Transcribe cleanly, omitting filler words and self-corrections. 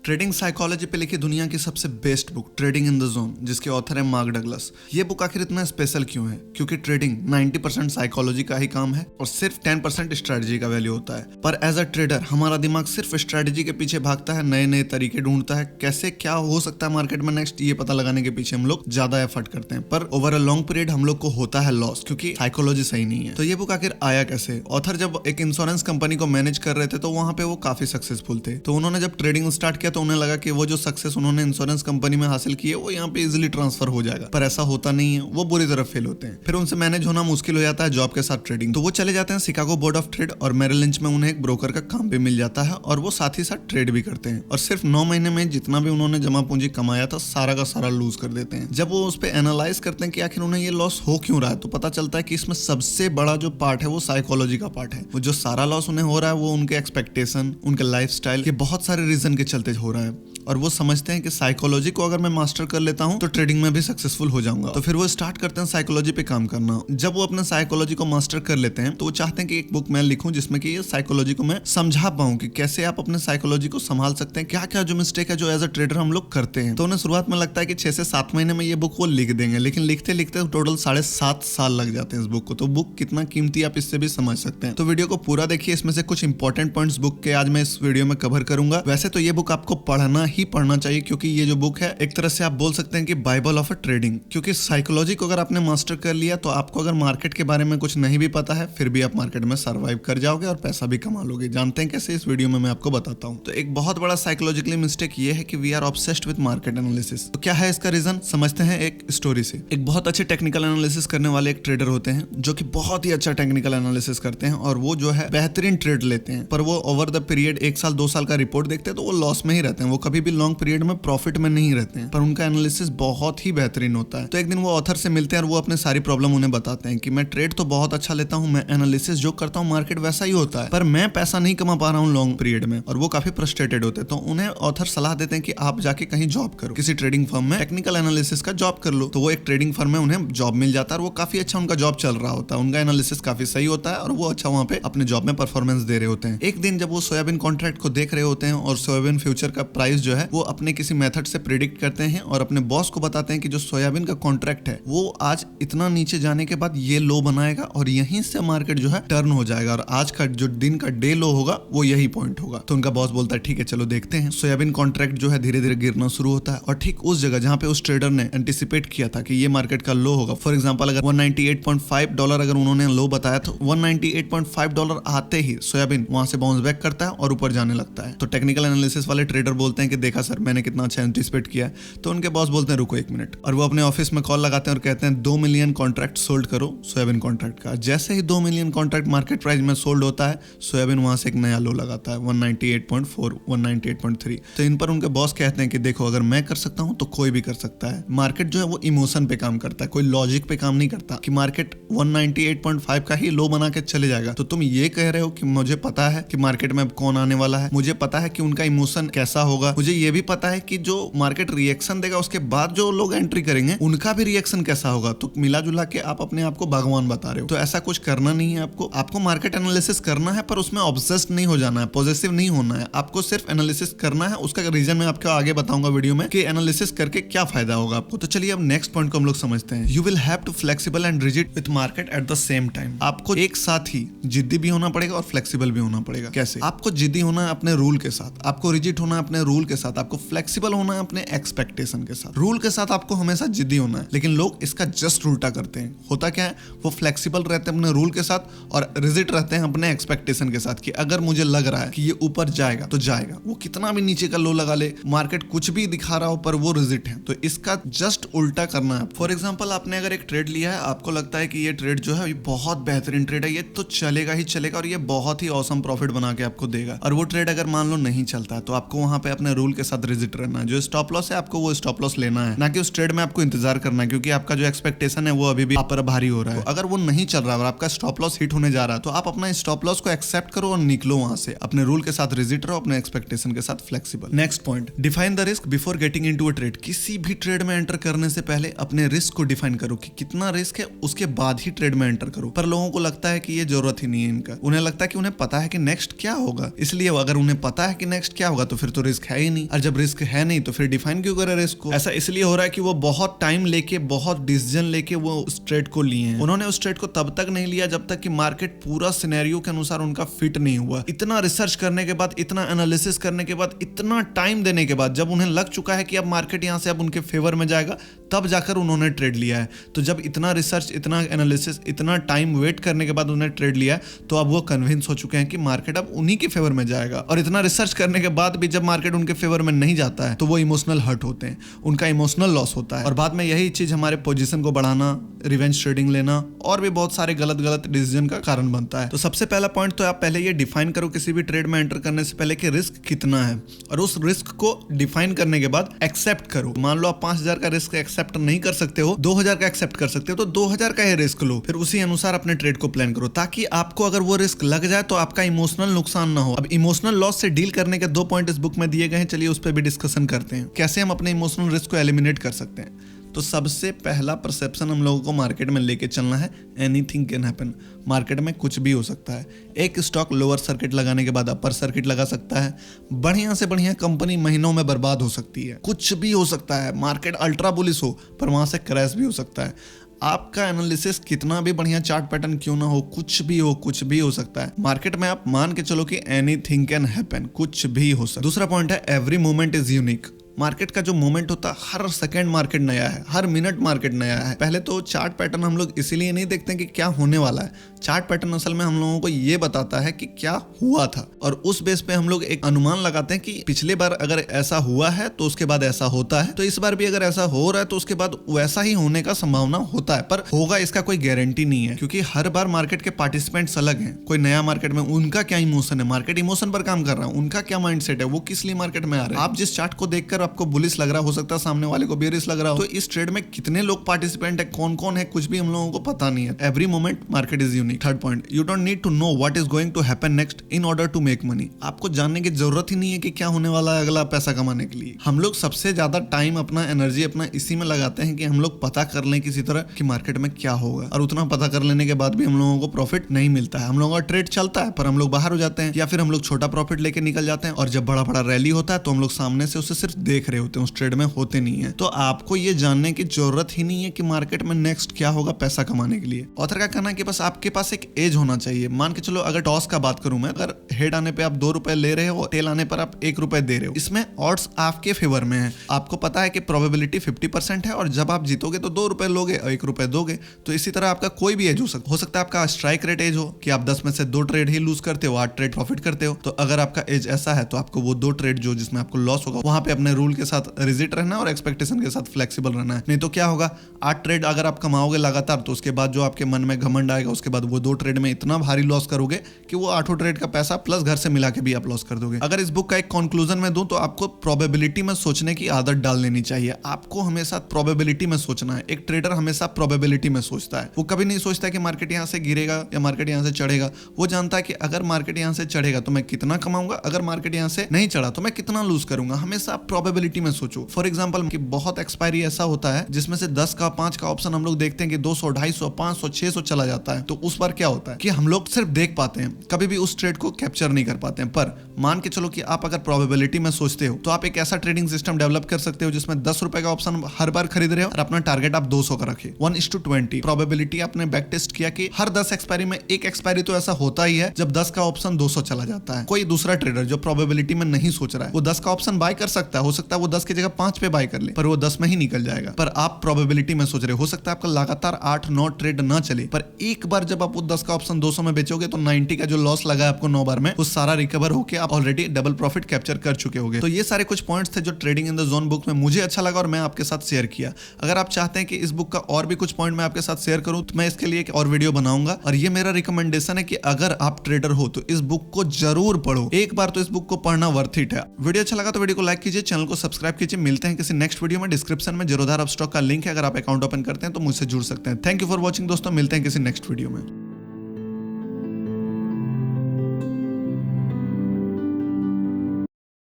Trading psychology पे लिखी दुनिया की सबसे best book trading in the zone, जिसके ऑथर है मार्क डगलस। ये बुक आखिर इतना स्पेशल क्यों है? क्योंकि ट्रेडिंग 90% साइकोलॉजी का ही काम है और सिर्फ 10% स्ट्रेटजी का वैल्यू होता है। पर एज अ ट्रेडर हमारा दिमाग सिर्फ स्ट्रेटजी के पीछे भागता है, नए नए तरीके ढूंढता है, कैसे क्या हो सकता है मार्केट में नेक्स्ट, ये पता लगाने के पीछे हम लोग ज्यादा एफर्ट करते हैं। पर ओवर अ लॉन्ग पीरियड हम लोग को होता है लॉस, क्योंकि साइकोलॉजी सही नहीं है। तो ये बुक आखिर आया कैसे? ऑथर जब एक इंश्योरेंस कंपनी को मैनेज कर रहे थे तो वहां पे वो काफी सक्सेसफुल थे। तो उन्होंने जब ट्रेडिंग स्टार्ट किया तो उन्हें लगा कि वो जो सक्सेस उन्होंने इंश्योरेंस कंपनी में हासिल की है वो यहाँ पे इजीली ट्रांसफर हो जाएगा, पर ऐसा होता नहीं है। वो बुरी तरह फेल होते हैं। फिर उनसे मैनेज होना मुश्किल हो जाता है जॉब के साथ ट्रेडिंग। तो वो चले जाते हैं शिकागो बोर्ड ऑफ ट्रेड और मेरिल लिंच में उन्हें एक ब्रोकर का काम भी मिल जाता है और वो साथ ही साथ ट्रेड भी करते हैं। और सिर्फ 9 महीने में जितना भी उन्होंने जमा पूंजी कमाया था सारा का सारा लूज कर देते हैं। जब वो उस पर एनालाइज करते हैं कि आखिर उन्हें ये लॉस हो क्यों रहा है, तो पता चलता है कि इसमें सबसे बड़ा जो पार्ट है वो साइकोलॉजी का पार्ट है। वो जो सारा लॉस उन्हें हो रहा है वो उनके एक्सपेक्टेशन, उनके लाइफस्टाइल के बहुत सारे रीजन के चलते हो रहा है। और वो समझते हैं कि साइकोलॉजी को अगर मैं मास्टर कर लेता हूं तो ट्रेडिंग में भी सक्सेसफुल हो जाऊंगा। तो फिर वो स्टार्ट करते हैं साइकोलॉजी पे काम करना। जब वो अपने साइकोलॉजी को मास्टर कर लेते हैं तो वो चाहते हैं कि एक बुक मैं लिखूं जिसमें कि ये साइकोलॉजी को मैं समझा पाऊं कि कैसे आप अपने साइकोलॉजी को संभाल सकते हैं, क्या क्या जो मिस्टेक है जो एज अ ट्रेडर हम लोग करते हैं। तो उन्हें शुरुआत में लगता है कि 6 से 7 महीने में ये बुक वो लिख देंगे, लेकिन लिखते लिखते टोटल 7.5 साल लग जाते हैं इस बुक को। तो बुक कितना कीमती आप इससे भी समझ सकते हैं। तो वीडियो को पूरा देखिए, इसमें से कुछ इंपॉर्टेंट पॉइंट्स बुक के आज मैं इस वीडियो में कवर करूंगा। वैसे तो ये बुक आपको पढ़ना ही पढ़ना चाहिए, क्योंकि ये जो बुक है एक तरह से आप बोल सकते हैं कि बाइबल ऑफ अ ट्रेडिंग। क्योंकि साइकोलॉजी को अगर आपने मास्टर कर लिया तो आपको अगर मार्केट के बारे में कुछ नहीं भी पता है फिर भी आप मार्केट में सर्वाइव कर जाओगे और पैसा भी कमा लोगे। जानते हैं कैसे? इस वीडियो में मैं आपको बताता हूँ। तो एक बहुत बड़ा साइकोलॉजिकली मिस्टेक ये है कि we are obsessed with market analysis. तो क्या है इसका रीजन? समझते हैं एक स्टोरी से। एक बहुत अच्छे टेक्निकल एनालिसिस करने वाले एक ट्रेडर होते हैं जो कि बहुत ही अच्छा टेक्निकल एनालिसिस करते हैं और वो जो है बेहतरीन ट्रेड लेते हैं। पर वो ओवर द पीरियड 1 साल 2 साल का रिपोर्ट देखते हैं तो वो लॉस में ही रहते हैं। वो कभी भी लॉन्ग पीरियड में प्रॉफिट में नहीं रहते हैं, पर उनका एनालिसिस बहुत ही बेहतरीन होता है। तो एक दिन वो ऑथर से मिलते हैं और वो अपने सारी प्रॉब्लम उन्हें बताते हैं कि मैं ट्रेड तो बहुत अच्छा लेता हूं, मैं एनालिसिस जो करता हूं मार्केट वैसा ही होता है, पर मैं पैसा नहीं कमा पा रहा हूं लॉन्ग पीरियड में। और वो काफी फ्रस्ट्रेटेड होते हैं। तो उन्हें ऑथर सलाह देते हैं कि आप जाके कहीं जॉब करो, किसी ट्रेडिंग फर्म में टेक्निकल एनालिसिस का जॉब कर लो। तो वो एक ट्रेडिंग फर्म में उन्हें जॉब मिल जाता है और वो काफी अच्छा उनका जॉब चल रहा होता है। उनका एनालिसिस काफी सही होता है और वो अच्छा वहां पे अपने जॉब में परफॉर्मेंस दे रहे होते हैं। एक दिन जब वो सोयाबीन कॉन्ट्रैक्ट को देख रहे होते हैं और सोयाबीन फ्यूचर का प्राइस जो है वो अपने किसी मेथड से प्रिडिक्ट करते हैं और अपने बॉस को बताते हैं कि जो सोयाबीन का कॉन्ट्रैक्ट है वो आज इतना नीचे जाने के बाद ये लो बनाएगा और यहीं से मार्केट जो है टर्न हो जाएगा और आज का जो दिन का डे लो होगा वो यही पॉइंट होगा। तो उनका बॉस बोलता है ठीक है चलो देखते हैं। सोयाबीन कॉन्ट्रैक्ट जो है धीरे धीरे गिरना शुरू होता है और ठीक उस जगह जहां पे उस ट्रेडर ने एंटिसिपेट किया था कि ये मार्केट का लो होगा, फॉर एग्जांपल अगर $198.5 अगर उन्होंने लो बताया तो $198.5 आते ही सोयाबीन वहां से बाउंस बैक करता है और ऊपर जाने लगता है। तो टेक्निकल एनालिसिस वाले ट्रेडर बोलते हैं कि देखा सर मैंने कितना अच्छा एंटिसिपेट किया। तो उनके बॉस बोलते हैं रुको 1 मिनट, और वो अपने ऑफिस में कॉल लगाते हैं और कहते हैं 2 मिलियन कॉन्ट्रैक्ट सोल्ड करो सोयाबीन कॉन्ट्रैक्ट का। जैसे ही 2 मिलियन कॉन्ट्रैक्ट मार्केट प्राइस में सोल्ड होता है सोयाबीन वहां से एक नया लो लगाता है 198.4 198.3। तो इन पर उनके बॉस कहते हैं कि देखो अगर मैं कर सकता हूं तो कोई भी कर सकता है। मार्केट जो है वो इमोशन पे काम करता है, कोई लॉजिक पे काम नहीं करता कि मार्केट 198.5 का ही लो बना के चले जाएगा। तो तुम ये कह रहे हो कि मुझे पता है कि मार्केट में कौन आने वाला है, मुझे पता है कि उनका इमोशन कैसा होगा, मुझे ये भी पता है कि जो मार्केट रिएक्शन देगा उसके बाद जो लोग एंट्री करेंगे उनका भी रिएक्शन कैसा होगा। तो मिला जुला के आप अपने आप को भगवान बता रहे हो। तो ऐसा कुछ करना नहीं है आपको मार्केट एनालिसिस करना है पर उसमें ऑब्सेस्ड नहीं हो जाना है, पॉजिटिव नहीं होना है। आपको सिर्फ एनालिसिस करना है। उसका रीजन मैं आपको आगे बताऊंगा वीडियो में कि एनालिसिस करके क्या फायदा होगा आपको। तो चलिए अब नेक्स्ट पॉइंट को हम लोग समझते हैं। You will have to flexible and rigid with market at the same time. आपको एक साथ ही जिद्दी भी होना पड़ेगा और फ्लेक्सिबल भी होना पड़ेगा। कैसे? आपको जिद्दी होना है अपने रूल के साथ, आपको रिजिड होना है अपने रूल के साथ, आपको फ्लेक्सिबल होना है अपने एक्सपेक्टेशन के साथ। रूल के साथ आपको हमेशा जिद्दी होना है, लेकिन लोग इसका जस्ट उल्टा करते हैं। होता क्या है, वो फ्लेक्सिबल रहते हैं अपने रूल के साथ और रिजिड रहते हैं अपने एक्सपेक्टेशन के साथ कि अगर मुझे लग रहा है कि ये ऊपर जाएगा तो जाएगा, वो कितना भी नीचे का लो लगा ले, मार्केट कुछ भी दिखा रहा हो पर वो रिजिड है। तो इसका जस्ट उल्टा करना है। फॉर एग्जांपल आपने अगर एक ट्रेड लिया है, आपको लगता है कि ये ट्रेड जो है ये बहुत बेहतरीन ट्रेड है, ये तो चलेगा ही चलेगा और ये बहुत ही औसम प्रॉफिट बना के आपको देगा। और वो ट्रेड अगर मान लो नहीं चलता है तो आपको वहां पे अपने रूल के साथ रिजिड रहना है। जो स्टॉप लॉस है आपको वो स्टॉप लॉस लेना है, ना कि उस ट्रेड में आपको इंतजार करना है, क्योंकि आपका जो एक्सपेक्टेशन है वो अभी भी आप पर भारी हो रहा है। तो अगर वो नहीं चल रहा है और आपका स्टॉप लॉस हिट होने जा रहा है तो आप अपना स्टॉप लॉस को एक्सेप्ट करो और निकलो वहां से। अपने रूल के साथ रिजिड रहो, अपने एक्सपेक्टेशन के साथ flexible. Next point, define the risk before getting into a trade. किसी भी ट्रेड में एंटर करने से पहले अपने रिस्क को डिफाइन करो कि कितना रिस्क है, उसके बाद ही ट्रेड में एंटर करो। पर लोगों को लगता है कि ये जरूरत ही नहीं है इनका। उन्हें लगता है कि उन्हें पता है कि नेक्स्ट क्या होगा, इसलिए अगर उन्हें पता है कि नेक्स्ट क्या होगा तो फिर तो रिस्क है ही नहीं, और जब रिस्क है नहीं तो फिर डिफाइन क्यों करे रिस्क को। ऐसा इसलिए हो रहा है कि वो बहुत टाइम लेके, बहुत डिसीजन लेके वो उस ट्रेड को लिए हैं। उन्होंने उस ट्रेड को तब तक नहीं लिया जब तक कि मार्केट पूरा सिनेरियो के अनुसार उनका फिट नहीं हुआ। इतना रिसर्च करने के बाद, इतना एनालिसिस करने के बाद, इतना टाइम देने के बाद, जब उन्हें लग चुका है कि अब मार्केट यहां से अब उनके फेवर में जाएगा, तब जाकर उन्होंने ट्रेड लिया है। तो जब इतना रिसर्च, इतना एनालिसिस, इतना टाइम वेट करने के बाद उन्हें ट्रेड लिया है, तो अब वो कन्विंस हो चुके हैं कि मार्केट अब उन्हीं के फेवर में जाएगा। और इतना रिसर्च करने के बाद भी जब मार्केट उनके फेवर में नहीं जाता है तो वो इमोशनल हर्ट होते हैं, उनका इमोशनल लॉस होता है, और बाद में यही चीज हमारे पोजीशन को बढ़ाना, रिवेंज ट्रेडिंग लेना और भी बहुत सारे गलत डिसीजन का कारण बनता है। तो सबसे पहला पॉइंट तो आप पहले ये डिफाइन करो किसी भी ट्रेड में एंटर करने से पहले कि रिस्क कितना है, और उस रिस्क को डिफाइन करने के बाद एक्सेप्ट करो। मान लो आप 5,000 का रिस्क एक्सेप्ट नहीं कर सकते हो, 2,000 का एक्सेप्ट कर सकते हो, तो 2,000 का ही रिस्क लो, फिर उसी अनुसार अपने ट्रेड को प्लान करो, ताकि आपको अगर वो रिस्क लग जाए तो आपका इमोशनल नुकसान ना हो। अब इमोशनल लॉस से डील करने के 2 पॉइंट इस बुक में दिए गए हैं, चलिए उस पर भी डिस्कशन करते हैं, कैसे हम अपने इमोशनल रिस्क को एलिमिनेट कर सकते हैं। तो सबसे पहला परसेप्शन हम लोगों को मार्केट में लेके चलना है, एनीथिंग कैन हैपन। मार्केट में कुछ भी हो सकता है। एक स्टॉक लोअर सर्किट लगाने के बाद अपर सर्किट लगा सकता है, बढ़िया से बढ़िया कंपनी महीनों में बर्बाद हो सकती है, कुछ भी हो सकता है। मार्केट अल्ट्रा बुलिश हो पर वहां से क्रैश भी हो सकता है। आपका एनालिसिस कितना भी बढ़िया चार्ट पैटर्न क्यों ना हो, कुछ भी हो सकता है। मार्केट में आप मान के चलो कि एनीथिंग कैन हैपन, कुछ भी हो सकता है। दूसरा पॉइंट है every moment is unique. Market का जो मोमेंट होता है, हर सेकंड मार्केट नया है, हर मिनट मार्केट नया है। पहले तो चार्ट पैटर्न हम लोग इसीलिए नहीं देखते कि क्या होने वाला है। चार्ट पैटर्न असल में हम लोगों को ये बताता है कि क्या हुआ था, और उस बेस पे हम लोग एक अनुमान लगाते हैं कि पिछले बार अगर ऐसा हुआ है तो उसके बाद ऐसा होता है, तो इस बार भी अगर ऐसा हो रहा है तो उसके बाद वैसा ही होने का संभावना होता है, पर होगा इसका कोई गारंटी नहीं है, क्योंकि हर बार मार्केट के पार्टिसिपेंट्स अलग हैं। कोई नया मार्केट में, उनका क्या इमोशन है, मार्केट इमोशन पर काम कर रहा है, उनका क्या माइंडसेट है, वो किस लिए मार्केट में आ रहे हैं। आप जिस चार्ट को देखकर आपको बुलिश लग रहा हो सकता है सामने वाले को बेरिश लग रहा हो। तो इस ट्रेड में कितने लोग पार्टिसिपेंट है, कौन कौन है, कुछ भी हम लोगों को पता नहीं है। Every moment market is unique. Third point, you don't need to know what is going to happen next in order to make money. आपको जानने की जरूरत ही नहीं है कि क्या होने वाला है अगला पैसा कमाने के लिए। हम लोग सबसे ज्यादा टाइम, अपना एनर्जी अपना इसी में लगाते हैं कि हम लोग पता कर लें किसी तरह कि मार्केट में क्या होगा, और उतना पता कर लेने के बाद भी हम लोगों को प्रॉफिट नहीं मिलता है। हम लोगों का ट्रेड चलता है पर हम लोग बाहर हो जाते हैं, या फिर हम लोग छोटा प्रॉफिट लेके निकल जाते हैं, और जब बड़ा बड़ा रैली होता है तो हम लोग सामने से उसे सिर्फ देख रहे होते हैं, उस ट्रेड में होते नहीं है। तो आपको ये जानने की जरूरत ही नहीं है कि मार्केट में नेक्स्ट क्या होगा पैसा कमाने के लिए। ऑथर का कहना है कि बस आपके पास एक एज होना चाहिए। मान के चलो, अगर टॉस का बात करूं मैं, अगर हेड आने पे आप 2 रुपए ले रहे हो, टेल आने पर आप 1 रुपए दे रहे हो, इसमें ऑड्स आपके फेवर में है। आपको पता है कि प्रोबेबिलिटी 50% है, और जब आप जीतोगे तो 2 रुपए लोगे और 1 रुपए दोगे। तो इसी तरह आपका कोई भी एज हो सकता है आपका स्ट्राइक रेट एज हो कि आप 10 में से 2 ट्रेड ही लूज करते हो, 8 ट्रेड प्रॉफिट करते हो। तो अगर आपका एज ऐसा है तो आपको वो 2 ट्रेड जो जिसमें आपको लॉस होगा, वहां पे अपने रूल के साथ रिजिट रहना और एक्सपेक्टेशन के साथ फ्लेक्सिबल रहना है। नहीं तो क्या होगा, 8 ट्रेड अगर आप कमाओगे लगातार, तो उसके बाद जो आपके मन में घमंड आएगा, उसके बाद वो 2 ट्रेड में इतना भारी लॉस करोगे कि वो 8 ट्रेड का पैसा प्लस घर से मिला के भी आप लॉस कर दोगे। अगर इस बुक का एक कंक्लूजन में दूं तो आपको प्रोबेबिलिटी में सोचने की आदत डाल लेनी चाहिए। आपको हमेशा प्रोबेबिलिटी में सोचना है। एक ट्रेडर हमेशा प्रोबेबिलिटी में सोचता है। वो कभी नहीं सोचता कि मार्केट यहां से गिरेगा या मार्केट यहां से चढ़ेगा। वो जानता है कि अगर मार्केट यहां से चढ़ेगा तो मैं कितना कमाऊंगा, अगर मार्केट यहां से नहीं चढ़ा तो मैं कितना लूज करूंगा। हमेशा प्रोबेबिलिटी में सोचो। फॉर एग्जाम्पल, बहुत एक्सपायरी ऐसा होता है जिसमें से 10 का 5 का ऑप्शन हम लोग देखते हैं कि 200, 250, 500, 600 चला जाता है। तो उस बार क्या होता है कि हम लोग सिर्फ देख पाते हैं, कभी भी उस ट्रेड को कैप्चर नहीं कर पाते हैं। पर मान के चलो कि आप अगर प्रोबेबिलिटी में सोचते हो तो आप एक ऐसा ट्रेडिंग सिस्टम डेवलप कर सकते हो जिसमें 10 रुपए का ऑप्शन हर बार खरीद रहे हो और अपना टारगेट आप 200 का रखे। 1:20 प्रोबेबिलिटी आपने बैक टेस्ट किया कि हर 10 एक्सपायरी में एक एक्सपायरी तो ऐसा होता ही है जब 10 का ऑप्शन 200 चला जाता है। कोई दूसरा ट्रेडर जो प्रोबेबिलिटी में नहीं सोच रहा है, वो 10 का ऑप्शन बाय कर सकता है। हो सकता है वो 10 की जगह 5 पे बाय कर ले, पर वो 10 में ही निकल जाएगा। पर आप प्रोबेबिलिटी में सोच रहे हो सकता है आपका लगातार 8-9 ट्रेड ना चले, पर एक बार जब आप वो 10 का ऑप्शन 200 में बेचोगे तो 90 का जो लॉस लगा है आपको 9 बार में, वो सारा रिकवर होकर आप ऑलरेडी डबल प्रॉफिट कैप्चर कर चुके होंगे। तो ये सारे कुछ पॉइंट्स थे जो trading in the zone book में मुझे अच्छा लगा और मैं आपके साथ शेयर किया। अगर आप चाहते हैं कि इस बुक का और भी कुछ पॉइंट मैं आपके साथ शेयर करूं तो मैं इसके लिए एक और वीडियो बनाऊंगा। और ये मेरा रिकमेंडेशन है कि अगर आप ट्रेडर हो तो इस बुक को जरूर पढ़ो। एक बार तो इस बुक को पढ़ना वर्थ इट है। वीडियो अच्छा लगा तो वीडियो को लाइक कीजिए, चैनल को सब्सक्राइब कीजिए। मिलते हैं किसी नेक्स्ट वीडियो में। डिस्क्रिप्शन में जीरोधा अपस्टॉक का लिंक है, अगर आप अकाउंट ओपन करते हैं तो मुझसे जुड़ सकते हैं। थैंक यू फॉर वॉचिंग दोस्तों, मिलते हैं किसी नेक्स्ट वीडियो में।